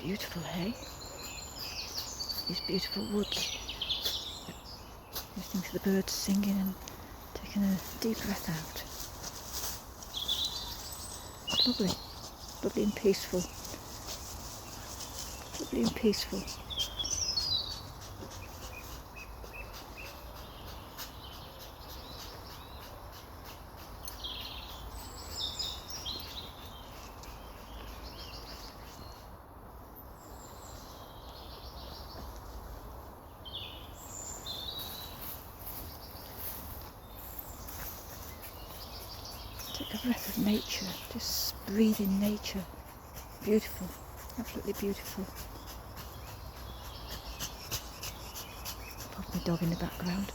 Beautiful, hey? These beautiful woods. Listening to the birds singing and taking a deep breath out. It's lovely. Lovely and peaceful. Lovely and peaceful. Take a breath of nature, just breathe in nature. Beautiful, absolutely beautiful. Pop my dog in the background.